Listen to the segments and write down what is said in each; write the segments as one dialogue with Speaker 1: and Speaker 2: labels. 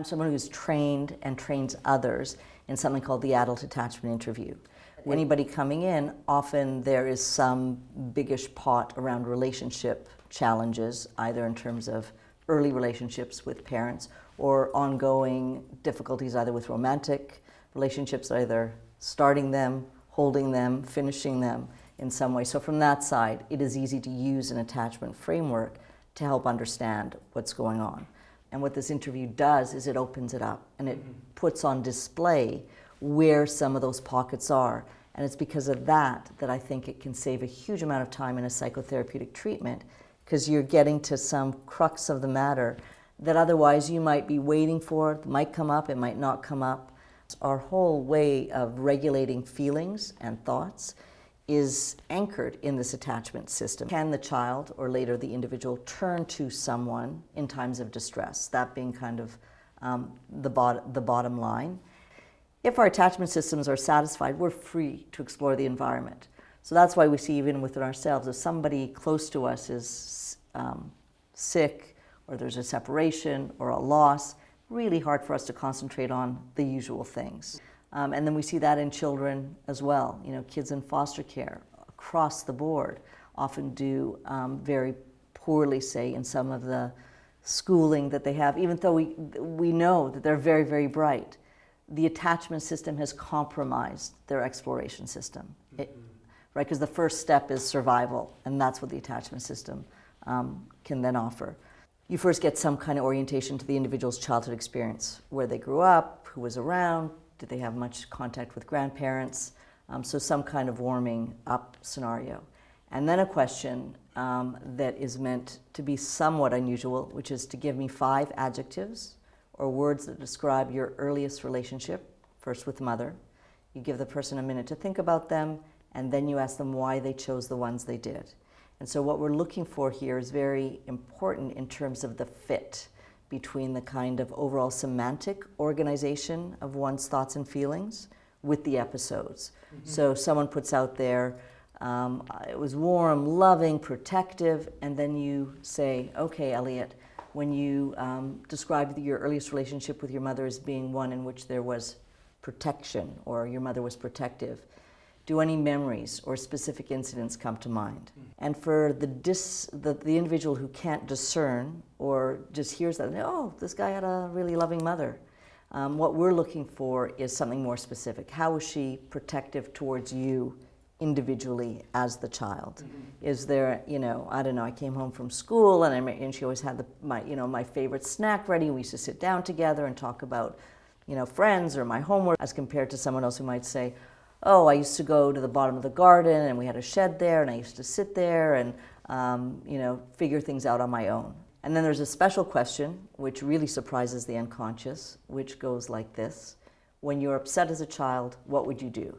Speaker 1: I'm someone who's trained and trains others in something called the adult attachment interview. Anybody coming in, often there is some biggish pot around relationship challenges, either in terms of early relationships with parents or ongoing difficulties either with romantic relationships, either starting them, holding them, finishing them in some way. So from that side, it is easy to use an attachment framework to help understand what's going on. And what this interview does is it opens it up and it puts on display where some of those pockets are. And it's because of that that I think it can save a huge amount of time in a psychotherapeutic treatment, because you're getting to some crux of the matter that otherwise you might be waiting for. It might come up, it might not come up. Our whole way of regulating feelings and thoughts is anchored in this attachment system. Can the child, or later the individual, turn to someone in times of distress? That being kind of the bottom line. If our attachment systems are satisfied, we're free to explore the environment. So that's why we see even within ourselves, if somebody close to us is sick, or there's a separation or a loss, really hard for us to concentrate on the usual things. And then we see that in children as well. You know, kids in foster care across the board often do very poorly, say, in some of the schooling that they have, even though we know that they're very, very bright. The attachment system has compromised their exploration system, right? Because the first step is survival, and that's what the attachment system can then offer. You first get some kind of orientation to the individual's childhood experience, where they grew up, who was around, did they have much contact with grandparents, so some kind of warming up scenario. And then a question that is meant to be somewhat unusual, which is to give me 5 adjectives or words that describe your earliest relationship, first with mother. You give the person a minute to think about them, and then you ask them why they chose the ones they did. And so what we're looking for here is very important in terms of the fit between the kind of overall semantic organization of one's thoughts and feelings with the episodes. So someone puts out there, it was warm, loving, protective, and then you say, okay, Elliot, when you described your earliest relationship with your mother as being one in which there was protection, or your mother was protective, do any memories or specific incidents come to mind? And for the individual who can't discern or just hears that, oh, this guy had a really loving mother, what we're looking for is something more specific. How was she protective towards you individually as the child? Is there, I don't know, I came home from school and she always had my favorite snack ready. We used to sit down together and talk about, friends or my homework, as compared to someone else who might say, oh, I used to go to the bottom of the garden and we had a shed there and I used to sit there and, figure things out on my own. And then there's a special question, which really surprises the unconscious, which goes like this. When you're upset as a child, what would you do?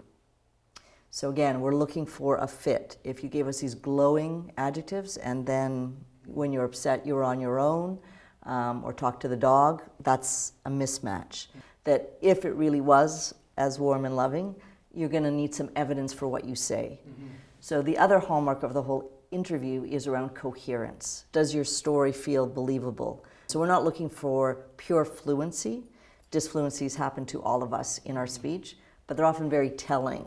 Speaker 1: So again, we're looking for a fit. If you gave us these glowing adjectives and then when you're upset, you're on your own, or talk to the dog, that's a mismatch. That if it really was as warm and loving, you're going to need some evidence for what you say. So the other hallmark of the whole interview is around coherence. Does your story feel believable? So we're not looking for pure fluency. Disfluencies happen to all of us in our speech, but they're often very telling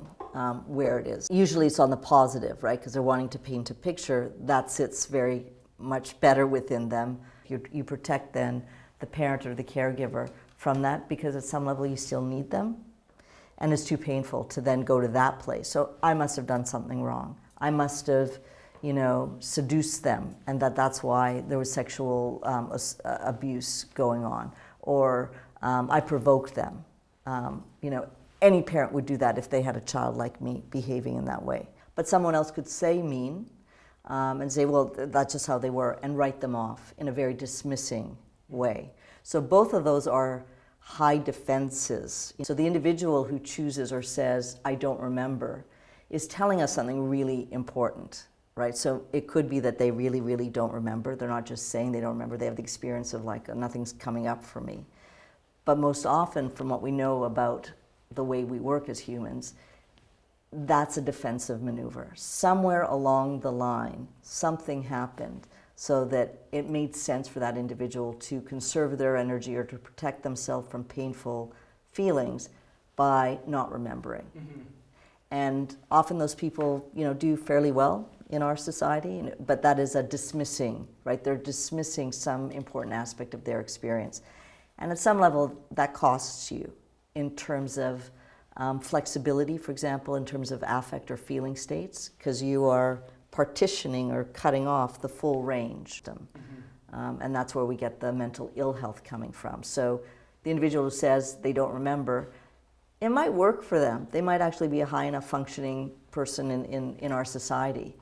Speaker 1: where it is. Usually it's on the positive, right? Because they're wanting to paint a picture that sits very much better within them. You protect then the parent or the caregiver from that, because at some level you still need them. And it's too painful to then go to that place. So I must have done something wrong. I must have, seduced them, and that's why there was sexual abuse going on. Or I provoked them. Any parent would do that if they had a child like me behaving in that way. But someone else could say mean and say, well, that's just how they were, and write them off in a very dismissing way. So both of those are high defenses. So the individual who chooses or says, I don't remember, is telling us something really important, right? So it could be that they really, really don't remember. They're not just saying they don't remember. They have the experience of nothing's coming up for me. But most often, from what we know about the way we work as humans, that's a defensive maneuver. Somewhere along the line, something happened so that it made sense for that individual to conserve their energy or to protect themselves from painful feelings by not remembering. And often those people, do fairly well in our society, but that is a dismissing, right? They're dismissing some important aspect of their experience. And at some level, that costs you in terms of flexibility, for example, in terms of affect or feeling states, because you are partitioning or cutting off the full range. And that's where we get the mental ill health coming from. So the individual who says they don't remember, it might work for them. They might actually be a high enough functioning person in our society.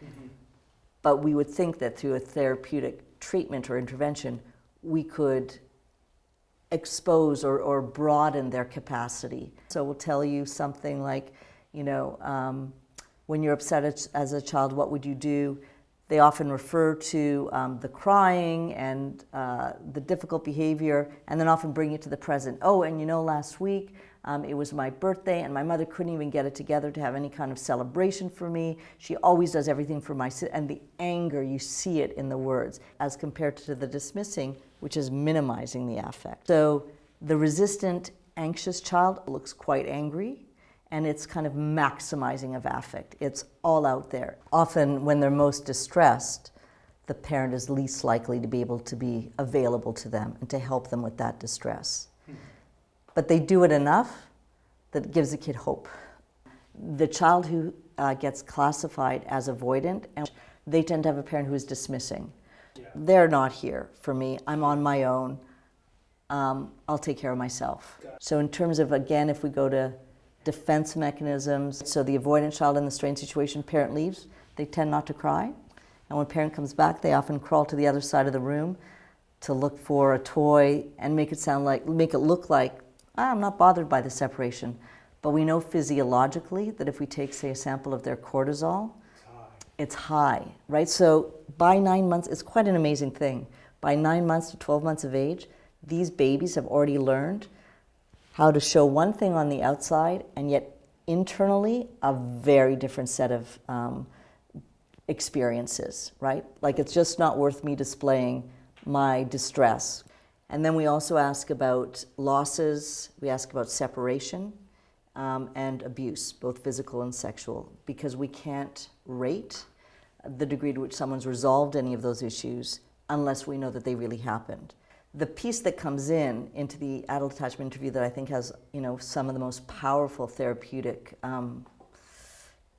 Speaker 1: But we would think that through a therapeutic treatment or intervention, we could expose or broaden their capacity. So we'll tell you something like, when you're upset as a child, what would you do? They often refer to the crying and the difficult behavior, and then often bring it to the present. Oh, and last week, it was my birthday, and my mother couldn't even get it together to have any kind of celebration for me. She always does everything for my sister. And the anger, you see it in the words, as compared to the dismissing, which is minimizing the affect. So the resistant, anxious child looks quite angry, and it's kind of maximizing of affect. It's all out there. Often when they're most distressed, the parent is least likely to be able to be available to them and to help them with that distress. But they do it enough that it gives the kid hope. The child who gets classified as avoidant, and they tend to have a parent who is dismissing. They're not here for me. I'm on my own. I'll take care of myself. So in terms of, again, if we go to defense mechanisms, so the avoidant child in the strained situation, parent leaves, they tend not to cry. And when parent comes back, they often crawl to the other side of the room to look for a toy and make it look like, I'm not bothered by the separation. But we know physiologically that if we take, say, a sample of their cortisol, it's high, right? So by 9 months, it's quite an amazing thing. By 9 months to 12 months of age, these babies have already learned how to show one thing on the outside and yet internally a very different set of experiences, right? Like, it's just not worth me displaying my distress. And then we also ask about losses, we ask about separation, and abuse, both physical and sexual, because we can't rate the degree to which someone's resolved any of those issues unless we know that they really happened. The piece that comes into the adult attachment interview that I think has, some of the most powerful therapeutic,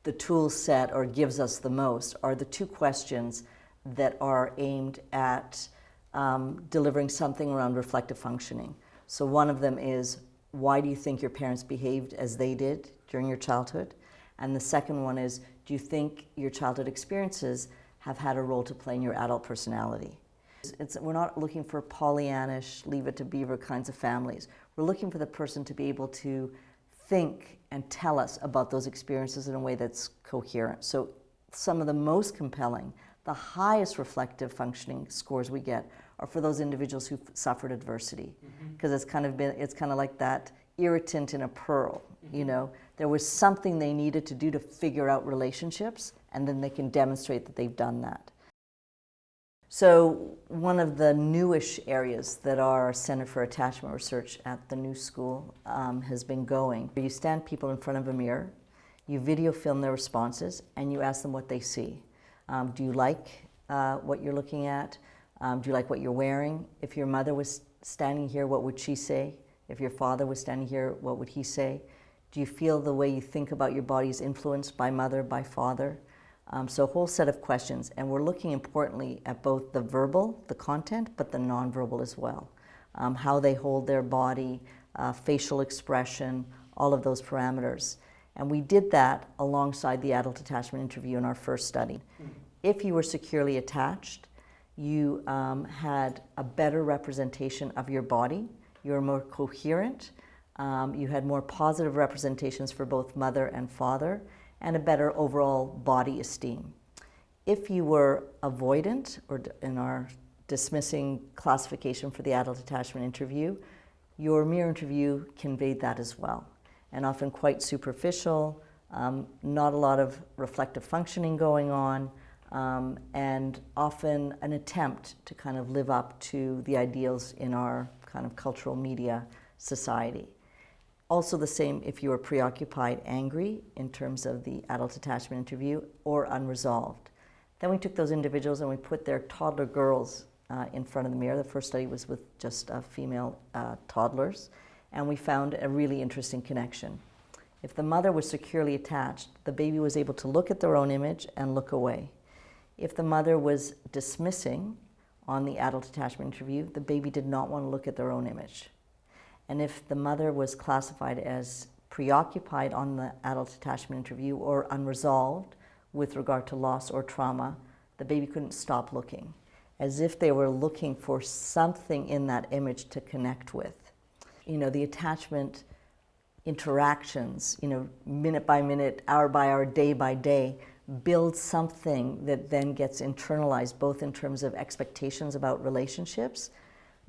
Speaker 1: the tool set, or gives us the most, are the two questions that are aimed at delivering something around reflective functioning. So one of them is, why do you think your parents behaved as they did during your childhood? And the second one is, do you think your childhood experiences have had a role to play in your adult personality? We're not looking for Pollyannish, leave it to beaver kinds of families. We're looking for the person to be able to think and tell us about those experiences in a way that's coherent. So some of the most compelling, the highest reflective functioning scores we get are for those individuals who've suffered adversity. Because it's kind of like that irritant in a pearl, There was something they needed to do to figure out relationships, and then they can demonstrate that they've done that. So one of the newish areas that our Center for Attachment Research at the New School has been going, you stand people in front of a mirror, you video film their responses, and you ask them what they see. Do you like what you're looking at? Do you like what you're wearing? If your mother was standing here, what would she say? If your father was standing here, what would he say? Do you feel the way you think about your body is influenced by mother, by father? So a whole set of questions, and we're looking importantly at both the verbal, the content, but the nonverbal as well. How they hold their body, facial expression, all of those parameters. And we did that alongside the adult attachment interview in our first study. If you were securely attached, you had a better representation of your body, you were more coherent, you had more positive representations for both mother and father, and a better overall body esteem. If you were avoidant, or in our dismissing classification for the adult attachment interview, your mirror interview conveyed that as well. And often quite superficial, not a lot of reflective functioning going on, and often an attempt to kind of live up to the ideals in our kind of cultural media society. Also the same if you are preoccupied, angry in terms of the adult attachment interview, or unresolved. Then we took those individuals and we put their toddler girls in front of the mirror. The first study was with just female toddlers, and we found a really interesting connection. If the mother was securely attached, the baby was able to look at their own image and look away. If the mother was dismissing on the adult attachment interview, the baby did not want to look at their own image. And if the mother was classified as preoccupied on the adult attachment interview or unresolved with regard to loss or trauma, the baby couldn't stop looking, as if they were looking for something in that image to connect with. You know, the attachment interactions, you know, minute by minute, hour by hour, day by day, build something that then gets internalized, both in terms of expectations about relationships,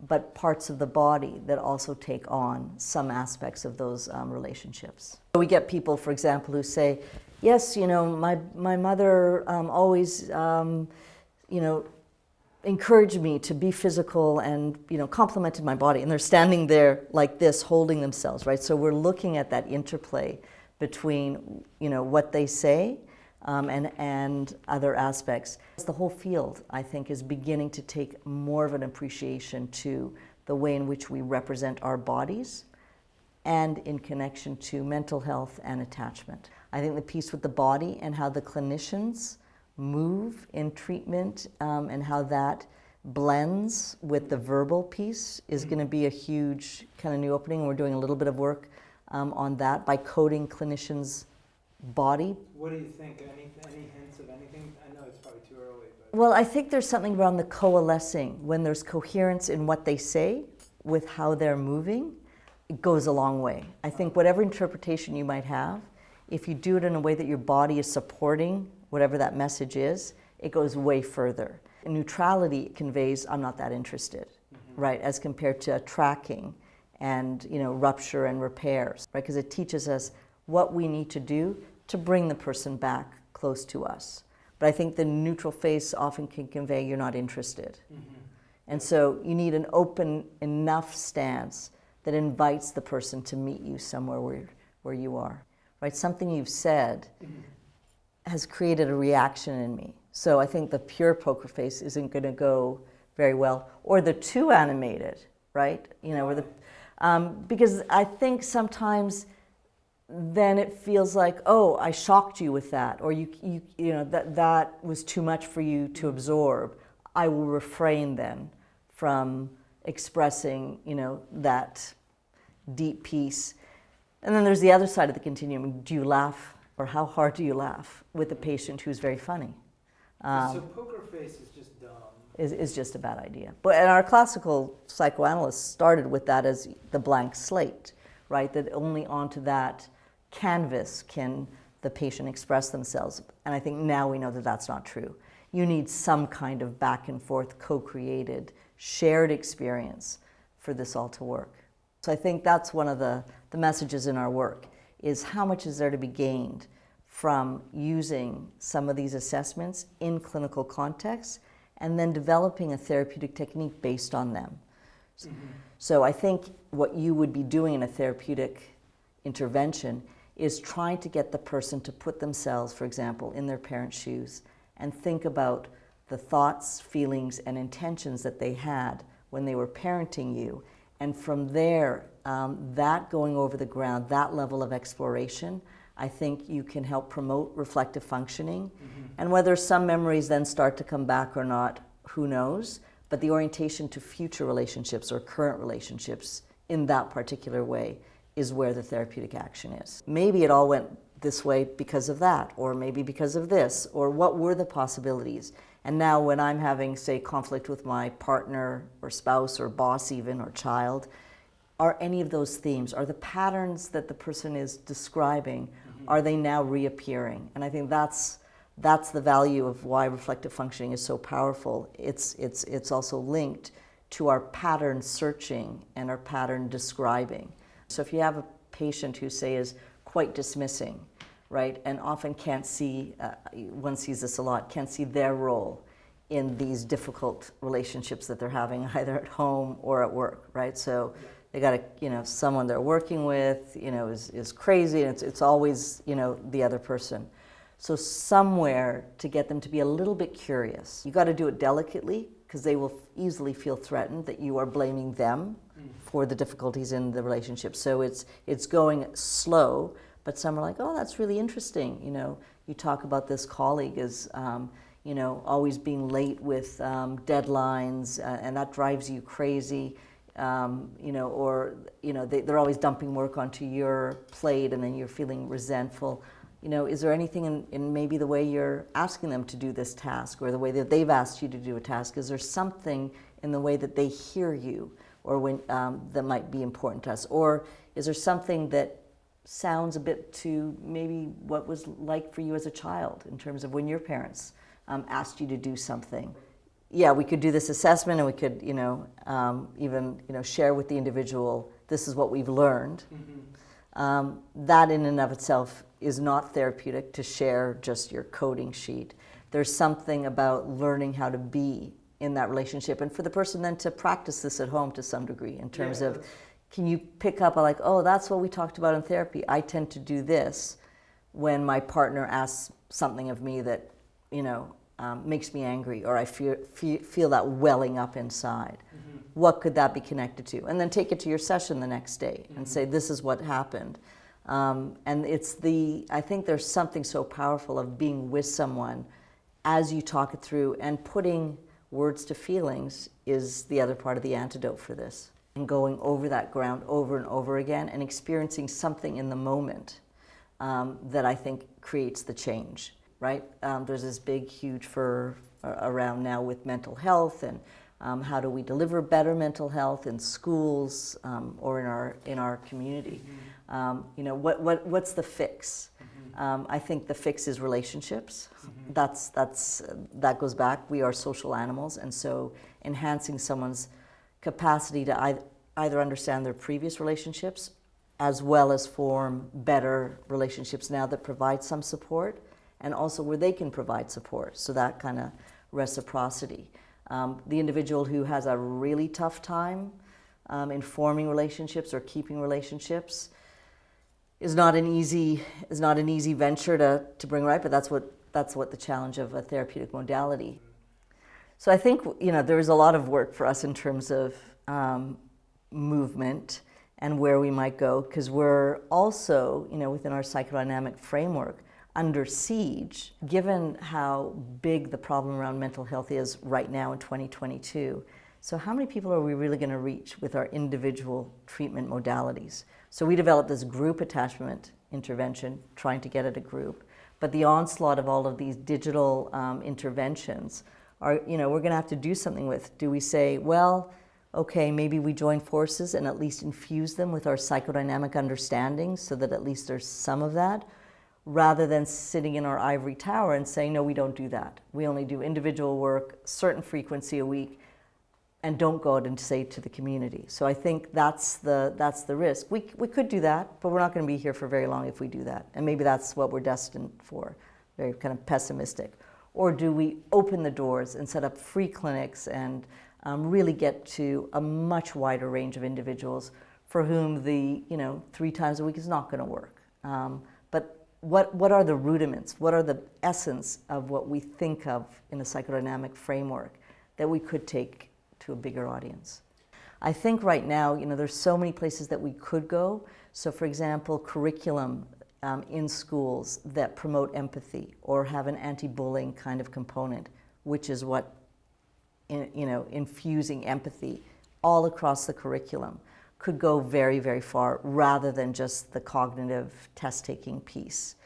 Speaker 1: but parts of the body that also take on some aspects of those relationships. We get people, for example, who say, yes, you know, my mother always, you know, encouraged me to be physical and, you know, complimented my body. And they're standing there like this, holding themselves, right? So we're looking at that interplay between, you know, what they say and other aspects. The whole field, I think, is beginning to take more of an appreciation to the way in which we represent our bodies and in connection to mental health and attachment. I think the piece with the body and how the clinicians move in treatment and how that blends with the verbal piece is going to be a huge kind of new opening. We're doing a little bit of work on that by coding clinicians' body.
Speaker 2: What do you think? Any hints of anything? I know it's probably too early. But
Speaker 1: Well, I think there's something around the coalescing. When there's coherence in what they say with how they're moving, it goes a long way. I think whatever interpretation you might have, if you do it in a way that your body is supporting whatever that message is, it goes way further. Neutrality conveys, I'm not that interested, right, as compared to tracking and, you know, rupture and repairs, right, because it teaches us what we need to do to bring the person back close to us. But I think the neutral face often can convey you're not interested. And so you need an open enough stance that invites the person to meet you somewhere where you are, right? Something you've said has created a reaction in me. So I think the pure poker face isn't going to go very well, or the too animated, right? You know, or the because I think sometimes then it feels like, oh, I shocked you with that, or you know that was too much for you to absorb. I will refrain then from expressing, you know, that deep piece. And then there's the other side of the continuum. Do you laugh? Or how hard do you laugh with a patient who's very funny?
Speaker 2: So poker face is just dumb.
Speaker 1: Is just a bad idea. But and our classical psychoanalysts started with that as the blank slate, right? That only onto that canvas can the patient express themselves. And I think now we know that that's not true. You need some kind of back and forth, co-created, shared experience for this all to work. So I think that's one of the messages in our work, is how much is there to be gained from using some of these assessments in clinical contexts and then developing a therapeutic technique based on them. So I think what you would be doing in a therapeutic intervention is trying to get the person to put themselves, for example, in their parents' shoes and think about the thoughts, feelings, and intentions that they had when they were parenting you. And from there, that going over the ground, that level of exploration, I think you can help promote reflective functioning. And whether some memories then start to come back or not, who knows? But the orientation to future relationships or current relationships in that particular way is where the therapeutic action is. Maybe it all went this way because of that, or maybe because of this, or what were the possibilities? And now when I'm having, say, conflict with my partner or spouse or boss even, or child, are any of those themes, are the patterns that the person is describing, are they now reappearing? And I think that's the value of why reflective functioning is so powerful. It's also linked to our pattern searching and our pattern describing. So if you have a patient who, say, is quite dismissing, right? And often can't see, one sees this a lot, can't see their role in these difficult relationships that they're having either at home or at work, right? So they got to, someone they're working with, is crazy, and it's always, the other person. So somewhere to get them to be a little bit curious. You got to do it delicately, because they will easily feel threatened that you are blaming them for the difficulties in the relationship. So it's going slow, but some are like, oh, that's really interesting. You talk about this colleague as, always being late with deadlines, and that drives you crazy. Or they're always dumping work onto your plate, and then you're feeling resentful. Is there anything in maybe the way you're asking them to do this task, or the way that they've asked you to do a task? Is there something in the way that they hear you, or when that might be important to us? Or is there something that sounds a bit to maybe what was like for you as a child, in terms of when your parents asked you to do something? Yeah, we could do this assessment, and we could, even, share with the individual, this is what we've learned. That in and of itself is not therapeutic, to share just your coding sheet. There's something about learning how to be in that relationship, and for the person then to practice this at home to some degree, in terms of, can you pick up like, oh, that's what we talked about in therapy. I tend to do this when my partner asks something of me that, makes me angry, or I feel that welling up inside. What could that be connected to? And then take it to your session the next day and say, this is what happened. And I think there's something so powerful of being with someone as you talk it through, and putting words to feelings is the other part of the antidote for this. And going over that ground over and over again, and experiencing something in the moment that I think creates the change, right? There's this big, huge around now with mental health, and how do we deliver better mental health in schools or in our community? What's the fix? I think the fix is relationships. That goes back. We are social animals, and so enhancing someone's capacity to either understand their previous relationships, as well as form better relationships now that provide some support, and also where they can provide support. So that kind of reciprocity. The individual who has a really tough time in forming relationships or keeping relationships is not an easy venture to bring right, but that's what the challenge of a therapeutic modality. So I think there is a lot of work for us in terms of movement and where we might go, because we're also within our psychodynamic framework under siege, given how big the problem around mental health is right now in 2022. So how many people are we really going to reach with our individual treatment modalities? So we developed this group attachment intervention, trying to get at a group. But the onslaught of all of these digital interventions are, we're going to have to do something with. Do we say, well, okay, maybe we join forces and at least infuse them with our psychodynamic understanding, so that at least there's some of that, rather than sitting in our ivory tower and saying, no, we don't do that. We only do individual work, certain frequency a week, and don't go out and say to the community. So I think that's the risk. We could do that, but we're not going to be here for very long if we do that. And maybe that's what we're destined for, very kind of pessimistic. Or do we open the doors and set up free clinics and really get to a much wider range of individuals for whom the 3 times a week is not going to work? But what are the rudiments? What are the essence of what we think of in a psychodynamic framework that we could take to a bigger audience? I think right now, there's so many places that we could go. So for example, curriculum in schools that promote empathy or have an anti-bullying kind of component, which is what, infusing empathy all across the curriculum could go very, very far, rather than just the cognitive test-taking piece.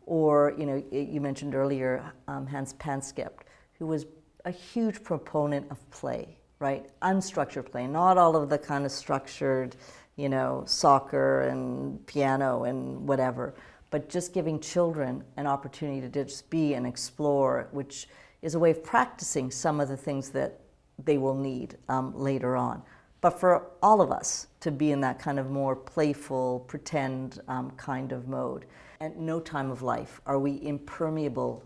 Speaker 1: Or, you mentioned earlier Hans Panskept, who was a huge proponent of play, right? Unstructured play, not all of the kind of structured, soccer and piano and whatever, but just giving children an opportunity to just be and explore, which is a way of practicing some of the things that they will need later on. but for all of us to be in that kind of more playful, pretend kind of mode. At no time of life are we impermeable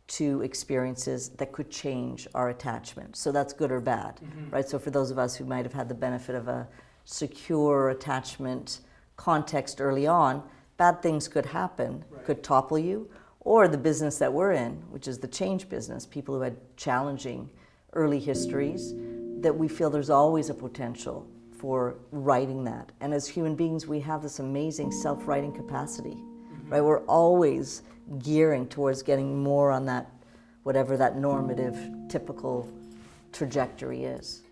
Speaker 1: to experiences that could change our attachment. So that's good or bad, right? So for those of us who might have had the benefit of a secure attachment context early on, bad things could happen, could topple you, or the business that we're in, which is the change business, people who had challenging early histories, that we feel there's always a potential for writing that. And as human beings, we have this amazing self-writing capacity, right? We're always gearing towards getting more on that, whatever that normative, typical trajectory is.